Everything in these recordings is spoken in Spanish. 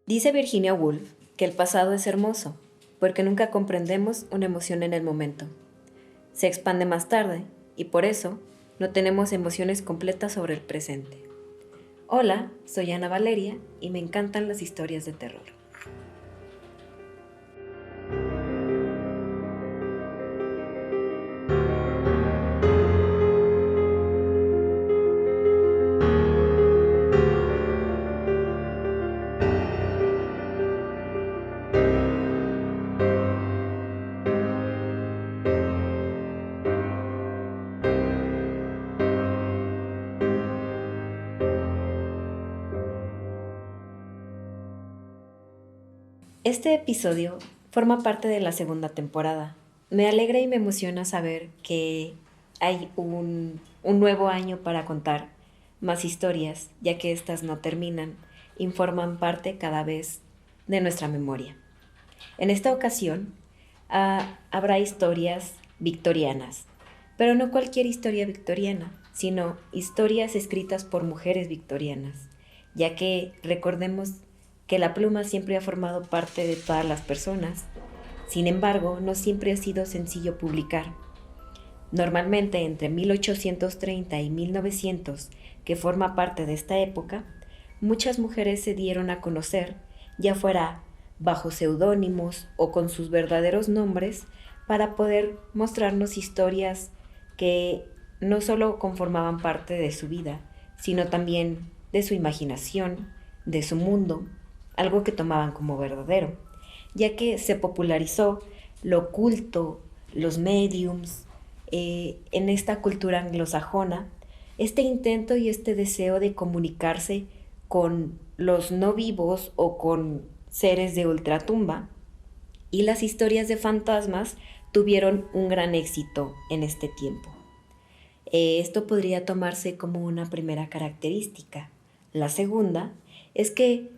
Dice Virginia Woolf que el pasado es hermoso, porque nunca comprendemos una emoción en el momento. Se expande más tarde, y por eso no tenemos emociones completas sobre el presente. Hola, soy Ana Valeria y me encantan las historias de terror. Este episodio forma parte de la segunda temporada. Me alegra y me emociona saber que hay un nuevo año para contar más historias, ya que estas no terminan y forman parte cada vez de nuestra memoria. En esta ocasión habrá historias victorianas, pero no cualquier historia victoriana, sino historias escritas por mujeres victorianas, ya que recordemos que la pluma siempre ha formado parte de todas las personas. Sin embargo, no siempre ha sido sencillo publicar. Normalmente entre 1830 y 1900, que forma parte de esta época, muchas mujeres se dieron a conocer, ya fuera bajo seudónimos o con sus verdaderos nombres, para poder mostrarnos historias que no solo conformaban parte de su vida, sino también de su imaginación, de su mundo, algo que tomaban como verdadero, ya que se popularizó lo oculto, los mediums, en esta cultura anglosajona, este intento y este deseo de comunicarse con los no vivos o con seres de ultratumba, y las historias de fantasmas tuvieron un gran éxito en este tiempo. Esto podría tomarse como una primera característica. La segunda es que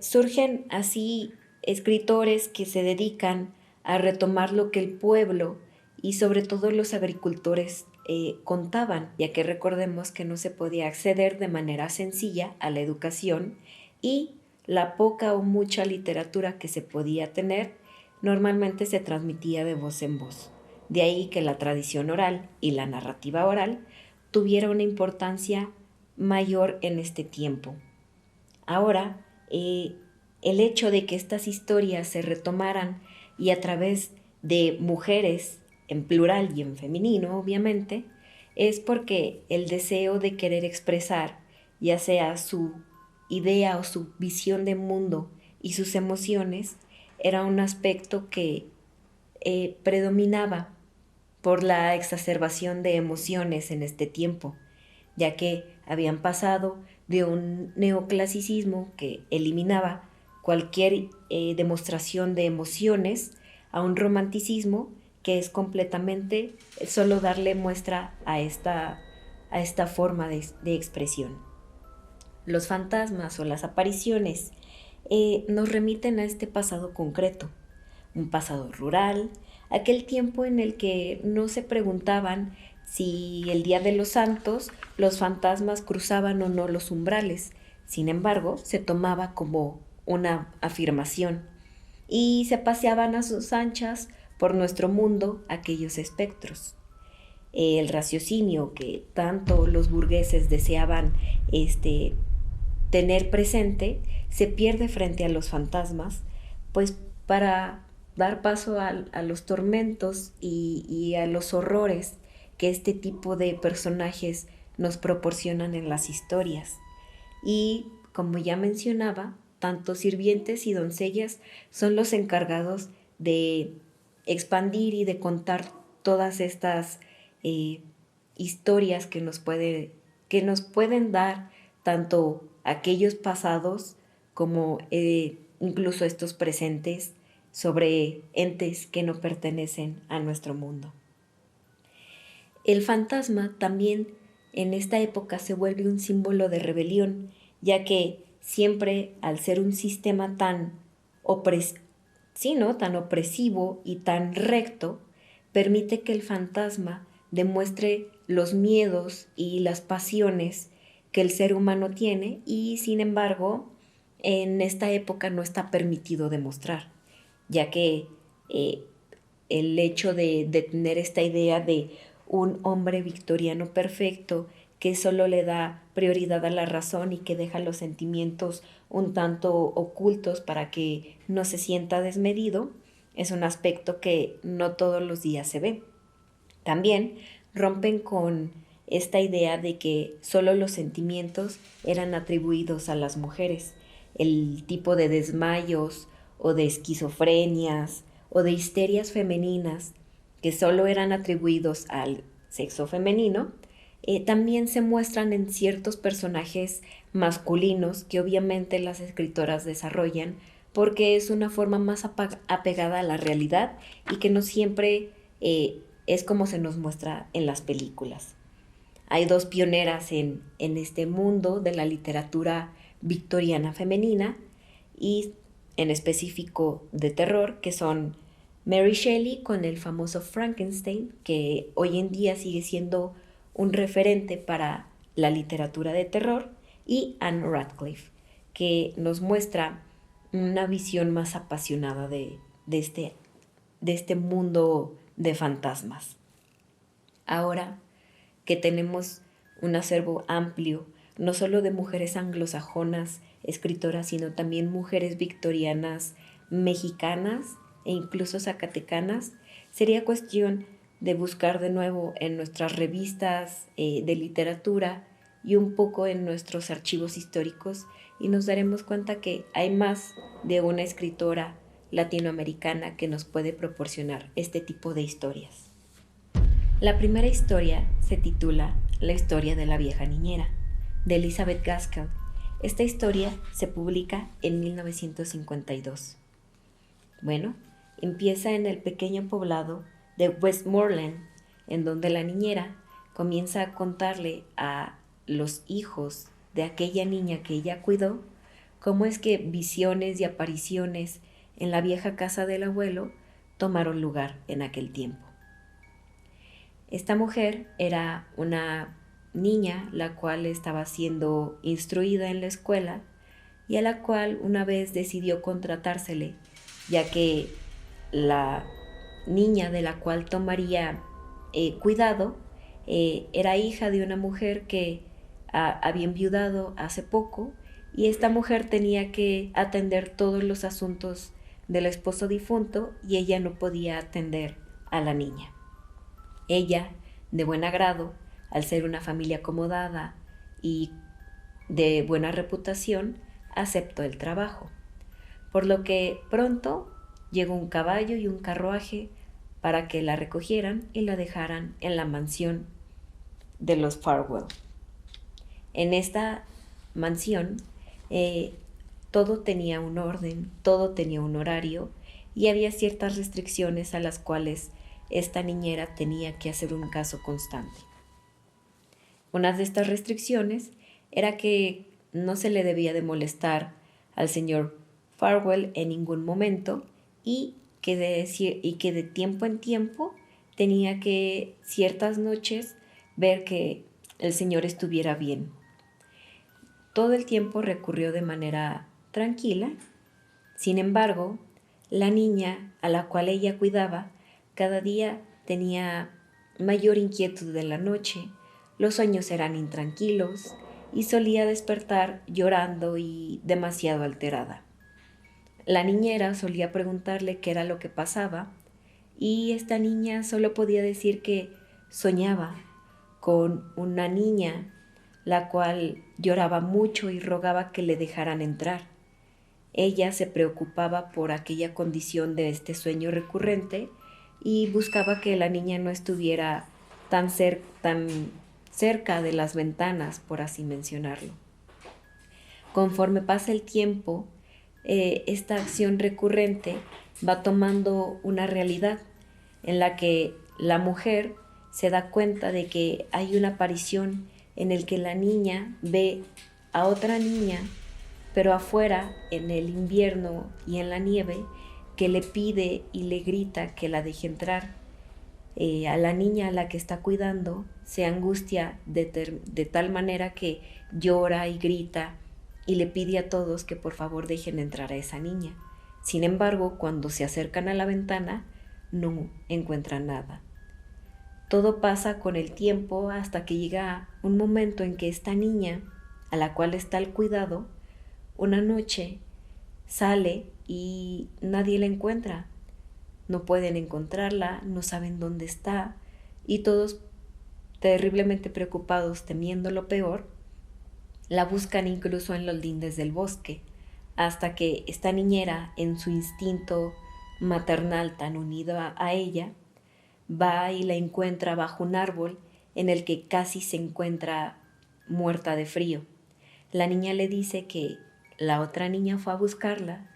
surgen así escritores que se dedican a retomar lo que el pueblo y sobre todo los agricultores contaban, ya que recordemos que no se podía acceder de manera sencilla a la educación y la poca o mucha literatura que se podía tener normalmente se transmitía de voz en voz. De ahí que la tradición oral y la narrativa oral tuviera una importancia mayor en este tiempo. Ahora, el hecho de que estas historias se retomaran y a través de mujeres, en plural y en femenino, obviamente, es porque el deseo de querer expresar, ya sea su idea o su visión de mundo y sus emociones, era un aspecto que predominaba por la exacerbación de emociones en este tiempo, ya que habían pasado de un neoclasicismo que eliminaba cualquier demostración de emociones a un romanticismo que es completamente solo darle muestra a esta forma de expresión. Los fantasmas o las apariciones nos remiten a este pasado concreto, un pasado rural, aquel tiempo en el que no se preguntaban si el Día de los Santos los fantasmas cruzaban o no los umbrales. Sin embargo, se tomaba como una afirmación y se paseaban a sus anchas por nuestro mundo aquellos espectros. El raciocinio que tanto los burgueses deseaban tener presente se pierde frente a los fantasmas, pues para dar paso a los tormentos y a los horrores que este tipo de personajes nos proporcionan en las historias. Y como ya mencionaba, tanto sirvientes y doncellas son los encargados de expandir y de contar todas estas historias que nos pueden dar tanto aquellos pasados como incluso estos presentes sobre entes que no pertenecen a nuestro mundo. El fantasma también en esta época se vuelve un símbolo de rebelión, ya que siempre al ser un sistema tan tan opresivo y tan recto, permite que el fantasma demuestre los miedos y las pasiones que el ser humano tiene y sin embargo en esta época no está permitido demostrar, ya que eh, el hecho de tener esta idea de un hombre victoriano perfecto que solo le da prioridad a la razón y que deja los sentimientos un tanto ocultos para que no se sienta desmedido, es un aspecto que no todos los días se ve. También rompen con esta idea de que solo los sentimientos eran atribuidos a las mujeres, el tipo de desmayos o de esquizofrenias o de histerias femeninas que solo eran atribuidos al sexo femenino, también se muestran en ciertos personajes masculinos que obviamente las escritoras desarrollan porque es una forma más apegada a la realidad y que no siempre es como se nos muestra en las películas. Hay dos pioneras en este mundo de la literatura victoriana femenina y en específico de terror, que son Mary Shelley con el famoso Frankenstein, que hoy en día sigue siendo un referente para la literatura de terror, y Anne Radcliffe, que nos muestra una visión más apasionada de este mundo de fantasmas. Ahora que tenemos un acervo amplio, no solo de mujeres anglosajonas escritoras, sino también mujeres victorianas mexicanas e incluso zacatecanas, sería cuestión de buscar de nuevo en nuestras revistas de literatura y un poco en nuestros archivos históricos y nos daremos cuenta que hay más de una escritora latinoamericana que nos puede proporcionar este tipo de historias. La primera historia se titula La historia de la vieja niñera, de Elizabeth Gaskell. Esta historia se publica en 1952. Bueno, empieza en el pequeño poblado de Westmoreland, en donde la niñera comienza a contarle a los hijos de aquella niña que ella cuidó cómo es que visiones y apariciones en la vieja casa del abuelo tomaron lugar en aquel tiempo. Esta mujer era una niña la cual estaba siendo instruida en la escuela y a la cual una vez decidió contratársele, ya que la niña de la cual tomaría cuidado era hija de una mujer que había enviudado hace poco y esta mujer tenía que atender todos los asuntos del esposo difunto y ella no podía atender a la niña. Ella, de buen agrado, al ser una familia acomodada y de buena reputación, aceptó el trabajo, por lo que pronto llegó un caballo y un carruaje para que la recogieran y la dejaran en la mansión de los Farwell. En esta mansión todo tenía un orden, todo tenía un horario y había ciertas restricciones a las cuales esta niñera tenía que hacer un caso constante. Una de estas restricciones era que no se le debía de molestar al señor Farwell en ningún momento y que de tiempo en tiempo tenía que ciertas noches ver que el señor estuviera bien. Todo el tiempo recurrió de manera tranquila. Sin embargo, la niña a la cual ella cuidaba cada día tenía mayor inquietud de la noche, los sueños eran intranquilos y solía despertar llorando y demasiado alterada. La niñera solía preguntarle qué era lo que pasaba y esta niña solo podía decir que soñaba con una niña la cual lloraba mucho y rogaba que le dejaran entrar. Ella se preocupaba por aquella condición de este sueño recurrente y buscaba que la niña no estuviera tan cerca de las ventanas, por así mencionarlo. Conforme pasa el tiempo, esta acción recurrente va tomando una realidad en la que la mujer se da cuenta de que hay una aparición en el que la niña ve a otra niña, pero afuera, en el invierno y en la nieve, que le pide y le grita que la deje entrar. A la niña a la que está cuidando se angustia de tal manera que llora y grita y le pide a todos que por favor dejen entrar a esa niña. Sin embargo, cuando se acercan a la ventana, no encuentran nada. Todo pasa con el tiempo hasta que llega un momento en que esta niña, a la cual está al cuidado, una noche sale y nadie la encuentra. No pueden encontrarla, no saben dónde está, y todos, terriblemente preocupados, temiendo lo peor, la buscan incluso en los lindes del bosque, hasta que esta niñera, en su instinto maternal tan unido a ella, va y la encuentra bajo un árbol en el que casi se encuentra muerta de frío. La niña le dice que la otra niña fue a buscarla,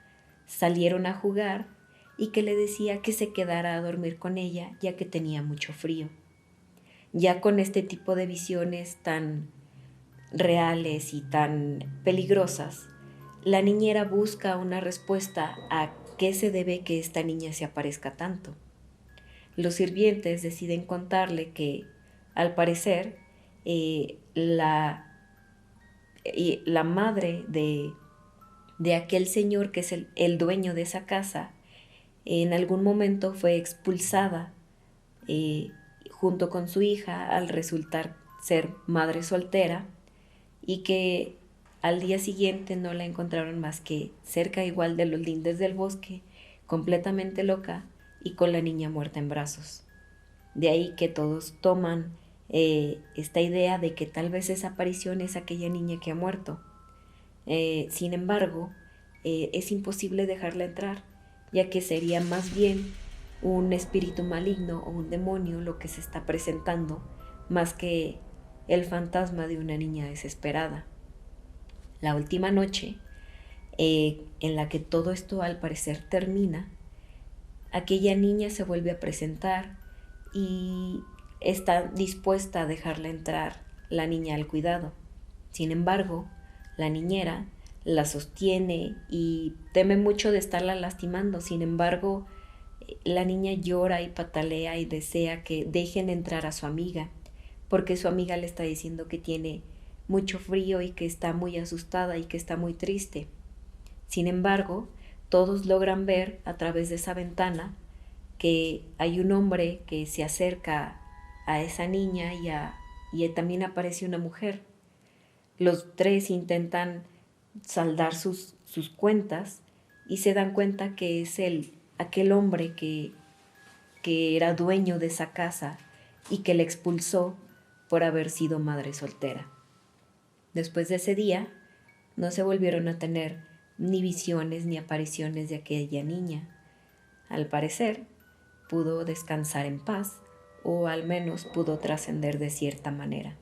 salieron a jugar y que le decía que se quedara a dormir con ella ya que tenía mucho frío. Ya con este tipo de visiones tan reales y tan peligrosas, la niñera busca una respuesta a qué se debe que esta niña se aparezca tanto. Los sirvientes deciden contarle que, al parecer, la madre de aquel señor que es el dueño de esa casa, en algún momento fue expulsada junto con su hija al resultar ser madre soltera, y que al día siguiente no la encontraron más que cerca igual de los lindes del bosque, completamente loca y con la niña muerta en brazos. De ahí que todos toman esta idea de que tal vez esa aparición es aquella niña que ha muerto. Sin embargo, es imposible dejarla entrar, ya que sería más bien un espíritu maligno o un demonio lo que se está presentando, más que el fantasma de una niña desesperada. La última noche, en la que todo esto al parecer termina, aquella niña se vuelve a presentar y está dispuesta a dejarla entrar la niña al cuidado. Sin embargo, la niñera la sostiene y teme mucho de estarla lastimando. Sin embargo, la niña llora y patalea y desea que dejen entrar a su amiga, porque su amiga le está diciendo que tiene mucho frío y que está muy asustada y que está muy triste. Sin embargo, todos logran ver a través de esa ventana que hay un hombre que se acerca a esa niña y también aparece una mujer. Los tres intentan saldar sus cuentas y se dan cuenta que es aquel hombre que era dueño de esa casa y que la expulsó por haber sido madre soltera. Después de ese día, no se volvieron a tener ni visiones ni apariciones de aquella niña. Al parecer, pudo descansar en paz, o al menos pudo trascender de cierta manera.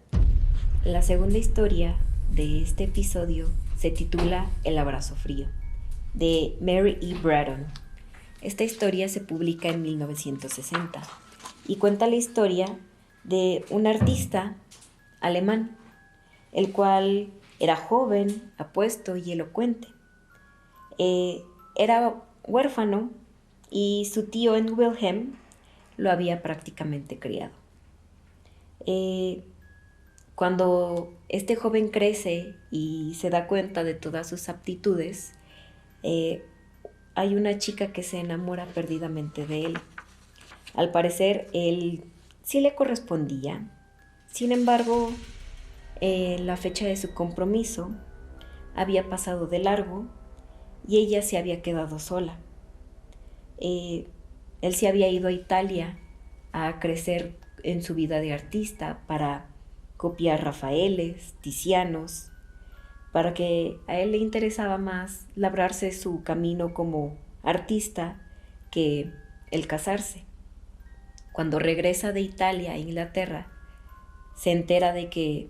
La segunda historia de este episodio se titula El abrazo frío, de Mary E. Braddon. Esta historia se publica en 1960 y cuenta la historia de un artista alemán, el cual era joven, apuesto y elocuente. Era huérfano y su tío en Wilhelm lo había prácticamente criado. Cuando este joven crece y se da cuenta de todas sus aptitudes, hay una chica que se enamora perdidamente de él. Al parecer, él sí le correspondía. Sin embargo, la fecha de su compromiso había pasado de largo y ella se había quedado sola. Él se había ido a Italia a crecer en su vida de artista para copiar Rafaeles, Tizianos, para que a él le interesaba más labrarse su camino como artista que el casarse. Cuando regresa de Italia a Inglaterra, se entera de que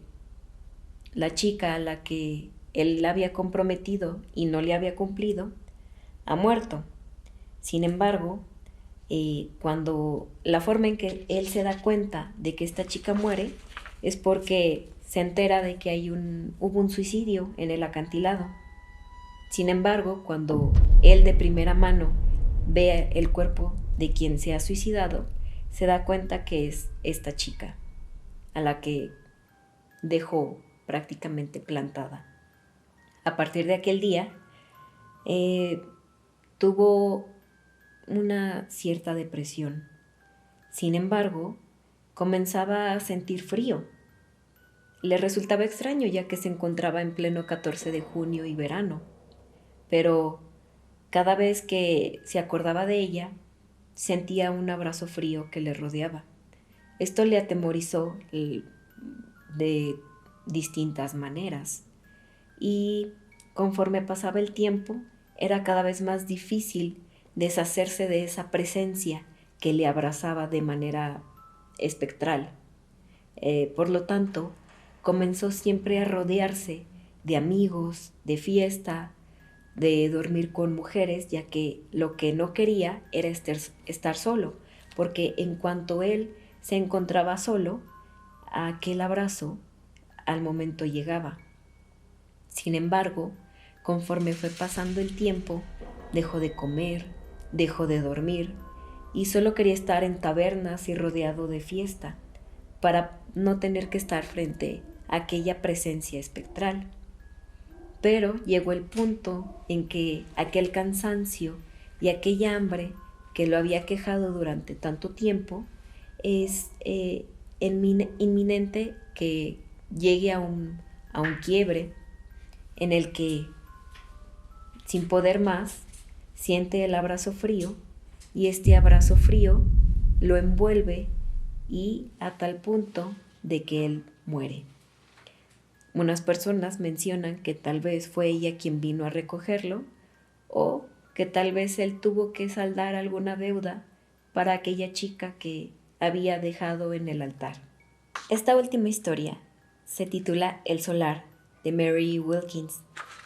la chica a la que él la había comprometido y no le había cumplido, ha muerto. Sin embargo, cuando la forma en que él se da cuenta de que esta chica muere es porque se entera de que hubo un suicidio en el acantilado. Sin embargo, cuando él de primera mano ve el cuerpo de quien se ha suicidado, se da cuenta que es esta chica, a la que dejó prácticamente plantada. A partir de aquel día, tuvo una cierta depresión. Sin embargo, comenzaba a sentir frío. Le resultaba extraño ya que se encontraba en pleno 14 de junio y verano, pero cada vez que se acordaba de ella, sentía un abrazo frío que le rodeaba. Esto le atemorizó de distintas maneras y conforme pasaba el tiempo, era cada vez más difícil deshacerse de esa presencia que le abrazaba de manera espectral. Por lo tanto, comenzó siempre a rodearse de amigos, de fiesta, de dormir con mujeres, ya que lo que no quería era estar solo, porque en cuanto él se encontraba solo, aquel abrazo al momento llegaba. Sin embargo, conforme fue pasando el tiempo, dejó de comer, dejó de dormir y solo quería estar en tabernas y rodeado de fiesta para no tener que estar frente a aquella presencia espectral. Pero llegó el punto en que aquel cansancio y aquella hambre que lo había quejado durante tanto tiempo es inminente que llegue a un quiebre en el que, sin poder más, siente el abrazo frío y este abrazo frío lo envuelve y a tal punto de que él muere. Unas personas mencionan que tal vez fue ella quien vino a recogerlo o que tal vez él tuvo que saldar alguna deuda para aquella chica que había dejado en el altar. Esta última historia se titula El Solar, de Mary Wilkins,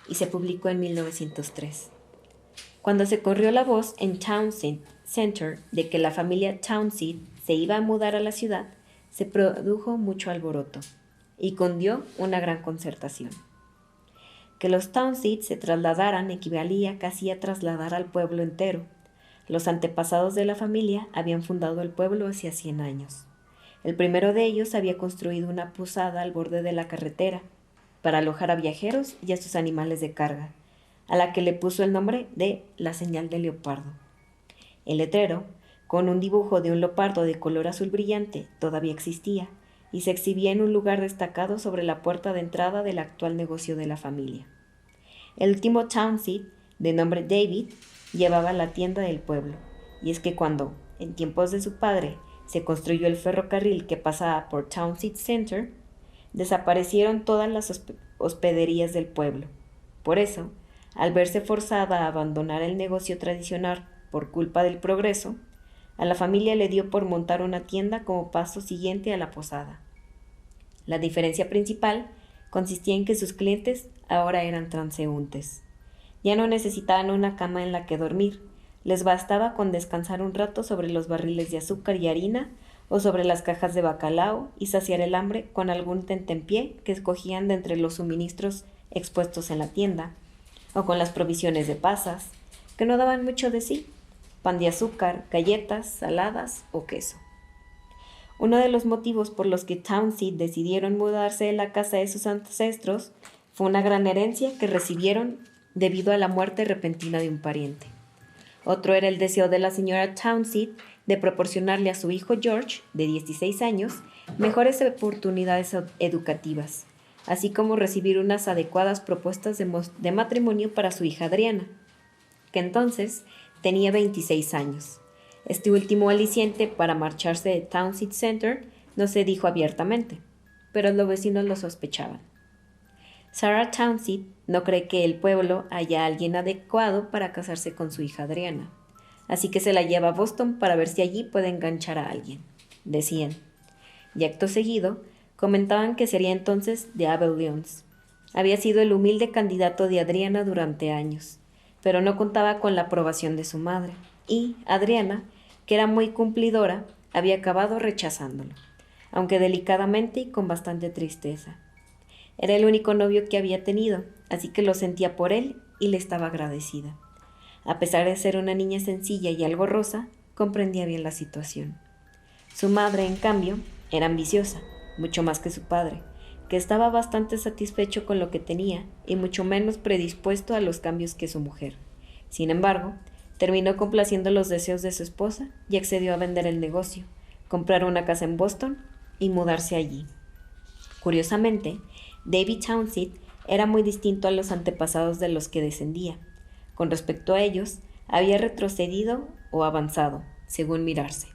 y se publicó en 1903. Cuando se corrió la voz en Townsend Center de que la familia Townsend se iba a mudar a la ciudad, se produjo mucho alboroto y cundió una gran concertación. Que los Townsend se trasladaran equivalía casi a trasladar al pueblo entero. Los antepasados de la familia habían fundado el pueblo hacía 100 años. El primero de ellos había construido una posada al borde de la carretera para alojar a viajeros y a sus animales de carga, a la que le puso el nombre de la señal de leopardo. El letrero, con un dibujo de un leopardo de color azul brillante, todavía existía y se exhibía en un lugar destacado sobre la puerta de entrada del actual negocio de la familia. El último Townsend, de nombre David, llevaba la tienda del pueblo, y es que cuando, en tiempos de su padre, se construyó el ferrocarril que pasaba por Townsend Center, desaparecieron todas las hospederías del pueblo. Por eso, al verse forzada a abandonar el negocio tradicional por culpa del progreso, a la familia le dio por montar una tienda como paso siguiente a la posada. La diferencia principal consistía en que sus clientes ahora eran transeúntes. Ya no necesitaban una cama en la que dormir, les bastaba con descansar un rato sobre los barriles de azúcar y harina o sobre las cajas de bacalao y saciar el hambre con algún tentempié que escogían de entre los suministros expuestos en la tienda, o con las provisiones de pasas, que no daban mucho de sí, pan de azúcar, galletas, saladas o queso. Uno de los motivos por los que Townsend decidieron mudarse de la casa de sus ancestros fue una gran herencia que recibieron debido a la muerte repentina de un pariente. Otro era el deseo de la señora Townsend de proporcionarle a su hijo George, de 16 años, mejores oportunidades educativas, así como recibir unas adecuadas propuestas de matrimonio para su hija Adriana, que entonces tenía 26 años. Este último aliciente para marcharse de Townsend Center no se dijo abiertamente, pero los vecinos lo sospechaban. Sarah Townsend no cree que el pueblo haya alguien adecuado para casarse con su hija Adriana, así que se la lleva a Boston para ver si allí puede enganchar a alguien, decían. Y acto seguido, comentaban que sería entonces de Abel Lyons. Había sido el humilde candidato de Adriana durante años, pero no contaba con la aprobación de su madre, y Adriana, que era muy cumplidora, había acabado rechazándolo, aunque delicadamente y con bastante tristeza. Era el único novio que había tenido, así que lo sentía por él y le estaba agradecida. A pesar de ser una niña sencilla y algo rosa, comprendía bien la situación. Su madre, en cambio, era ambiciosa, mucho más que su padre, que estaba bastante satisfecho con lo que tenía y mucho menos predispuesto a los cambios que su mujer. Sin embargo, terminó complaciendo los deseos de su esposa y accedió a vender el negocio, comprar una casa en Boston y mudarse allí. Curiosamente, David Townsend era muy distinto a los antepasados de los que descendía. Con respecto a ellos, había retrocedido o avanzado, según mirarse.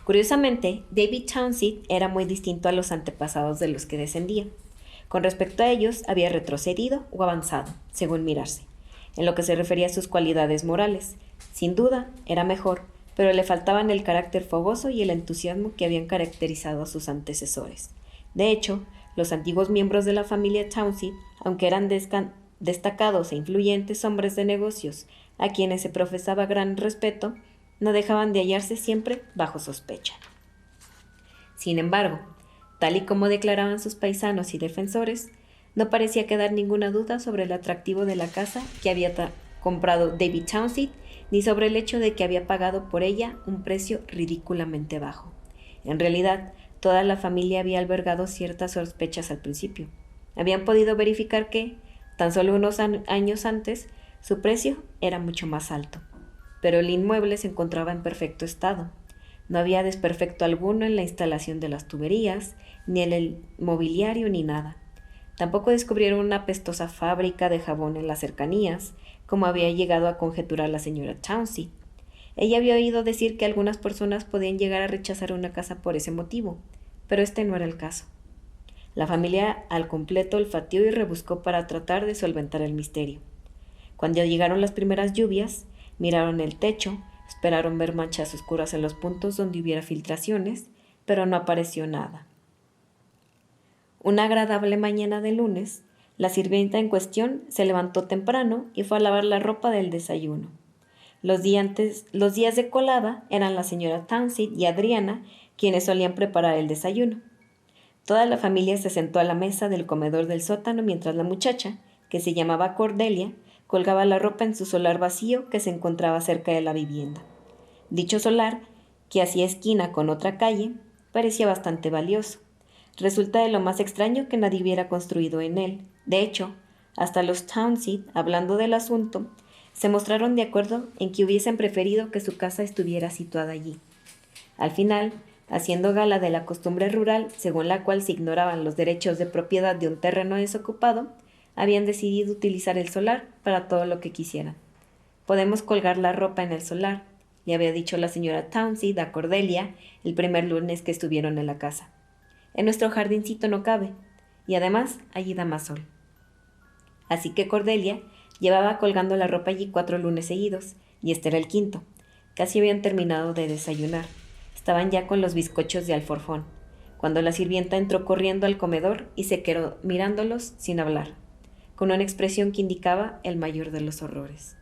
Curiosamente, David Townsend era muy distinto a los antepasados de los que descendía. Con respecto a ellos, había retrocedido o avanzado, según mirarse. En lo que se refería a sus cualidades morales, sin duda, era mejor, pero le faltaban el carácter fogoso y el entusiasmo que habían caracterizado a sus antecesores. De hecho, los antiguos miembros de la familia Townsend, aunque eran destacados e influyentes hombres de negocios, a quienes se profesaba gran respeto, no dejaban de hallarse siempre bajo sospecha. Sin embargo, tal y como declaraban sus paisanos y defensores, no parecía quedar ninguna duda sobre el atractivo de la casa que había comprado David Townsend, ni sobre el hecho de que había pagado por ella un precio ridículamente bajo. En realidad, toda la familia había albergado ciertas sospechas al principio. Habían podido verificar que, tan solo unos años antes, su precio era mucho más alto. Pero el inmueble se encontraba en perfecto estado. No había desperfecto alguno en la instalación de las tuberías, ni en el mobiliario, ni nada. Tampoco descubrieron una apestosa fábrica de jabón en las cercanías, como había llegado a conjeturar la señora Townsend. Ella había oído decir que algunas personas podían llegar a rechazar una casa por ese motivo, pero este no era el caso. La familia al completo olfateó y rebuscó para tratar de solventar el misterio. Cuando llegaron las primeras lluvias, miraron el techo, esperaron ver manchas oscuras en los puntos donde hubiera filtraciones, pero no apareció nada. Una agradable mañana de lunes, la sirvienta en cuestión se levantó temprano y fue a lavar la ropa del desayuno. Los días de colada eran la señora Townsend y Adriana quienes solían preparar el desayuno. Toda la familia se sentó a la mesa del comedor del sótano mientras la muchacha, que se llamaba Cordelia, colgaba la ropa en su solar vacío que se encontraba cerca de la vivienda. Dicho solar, que hacía esquina con otra calle, parecía bastante valioso. Resulta de lo más extraño que nadie hubiera construido en él. De hecho, hasta los Townsend, hablando del asunto, se mostraron de acuerdo en que hubiesen preferido que su casa estuviera situada allí. Al final, haciendo gala de la costumbre rural según la cual se ignoraban los derechos de propiedad de un terreno desocupado, habían decidido utilizar el solar para todo lo que quisieran. «Podemos colgar la ropa en el solar», le había dicho la señora Townsend a Cordelia el primer lunes que estuvieron en la casa. «En nuestro jardincito no cabe, y además allí da más sol». Así que Cordelia llevaba colgando la ropa allí 4 lunes seguidos, y este era el quinto. Casi habían terminado de desayunar. Estaban ya con los bizcochos de alforfón, cuando la sirvienta entró corriendo al comedor y se quedó mirándolos sin hablar, con una expresión que indicaba el mayor de los horrores.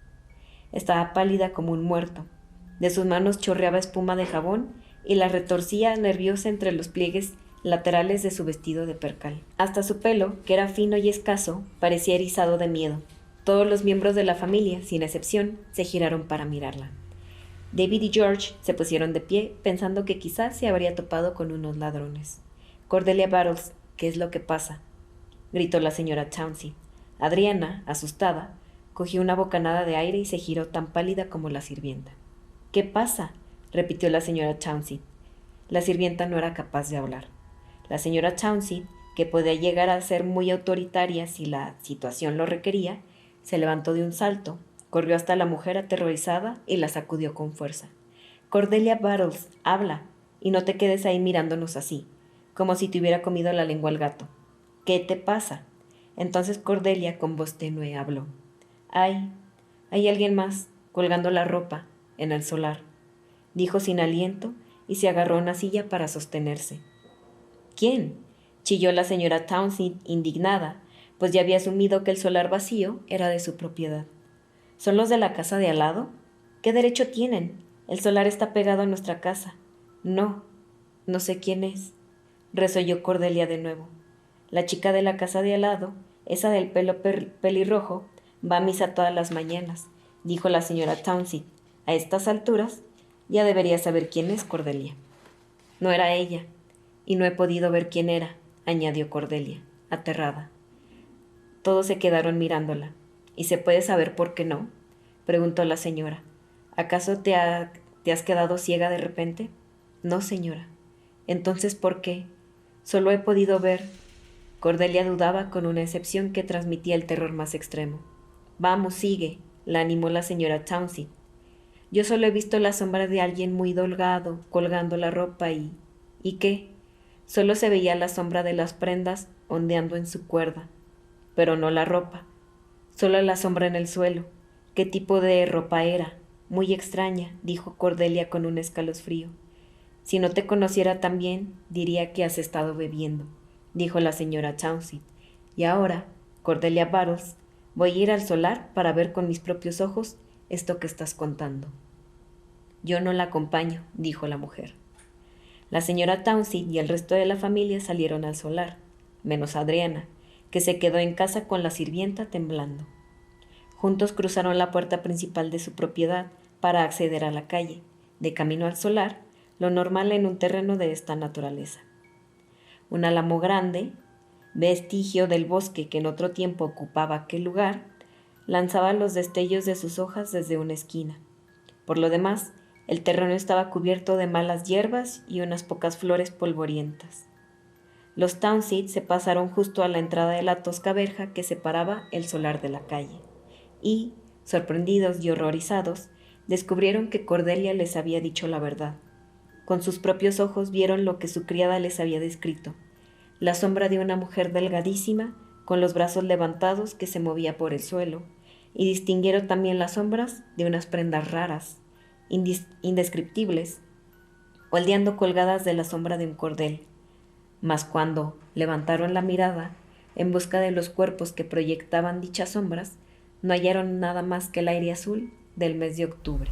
Estaba pálida como un muerto. De sus manos chorreaba espuma de jabón y la retorcía nerviosa entre los pliegues laterales de su vestido de percal. Hasta su pelo, que era fino y escaso, parecía erizado de miedo. Todos los miembros de la familia, sin excepción, se giraron para mirarla. David y George se pusieron de pie, pensando que quizás se habría topado con unos ladrones. «Cordelia Battles, ¿qué es lo que pasa?», gritó la señora Townsend. Adriana, asustada, cogió una bocanada de aire y se giró tan pálida como la sirvienta. «¿Qué pasa?», repitió la señora Townsend. La sirvienta no era capaz de hablar. La señora Townsend, que podía llegar a ser muy autoritaria si la situación lo requería, se levantó de un salto, corrió hasta la mujer aterrorizada y la sacudió con fuerza. «Cordelia Battles, habla, y no te quedes ahí mirándonos así, como si te hubiera comido la lengua el gato. ¿Qué te pasa?». Entonces Cordelia con voz tenue habló. «Hay alguien más, colgando la ropa, en el solar», dijo sin aliento y se agarró a una silla para sostenerse. «¿Quién?», chilló la señora Townsend, indignada, pues ya había asumido que el solar vacío era de su propiedad. «¿Son los de la casa de al lado? ¿Qué derecho tienen? El solar está pegado a nuestra casa». No sé quién es», resolló Cordelia de nuevo. «La chica de la casa de al lado, esa del pelo pelirrojo, va a misa todas las mañanas», dijo la señora Townsend. «A estas alturas ya debería saber quién es, Cordelia». «No era ella, y no he podido ver quién era», añadió Cordelia, aterrada. Todos se quedaron mirándola. ¿Y se puede saber por qué no?, preguntó la señora. ¿Acaso te has quedado ciega de repente? No, señora. Entonces, ¿por qué? Solo he podido ver. Cordelia dudaba con una excepción que transmitía el terror más extremo. Vamos, sigue, la animó la señora Townsend. Yo solo he visto la sombra de alguien muy delgado, colgando la ropa y... ¿Y qué? Solo se veía la sombra de las prendas ondeando en su cuerda, pero no la ropa, solo la sombra en el suelo. ¿Qué tipo de ropa era? Muy extraña, dijo Cordelia con un escalofrío. Si no te conociera tan bien, diría que has estado bebiendo, dijo la señora Townsend. Y ahora, Cordelia Battles, voy a ir al solar para ver con mis propios ojos esto que estás contando. Yo no la acompaño, dijo la mujer. La señora Townsend y el resto de la familia salieron al solar, menos Adriana, que se quedó en casa con la sirvienta temblando. Juntos cruzaron la puerta principal de su propiedad para acceder a la calle. De camino al solar, lo normal en un terreno de esta naturaleza. Un álamo grande, vestigio del bosque que en otro tiempo ocupaba aquel lugar, lanzaba los destellos de sus hojas desde una esquina. Por lo demás, el terreno estaba cubierto de malas hierbas y unas pocas flores polvorientas. Los Townsend se pasaron justo a la entrada de la tosca verja que separaba el solar de la calle, y, sorprendidos y horrorizados, descubrieron que Cordelia les había dicho la verdad. Con sus propios ojos vieron lo que su criada les había descrito, la sombra de una mujer delgadísima, con los brazos levantados que se movía por el suelo, y distinguieron también las sombras de unas prendas raras, indescriptibles, holdeando colgadas de la sombra de un cordel. Mas cuando levantaron la mirada en busca de los cuerpos que proyectaban dichas sombras, no hallaron nada más que el aire azul del mes de octubre.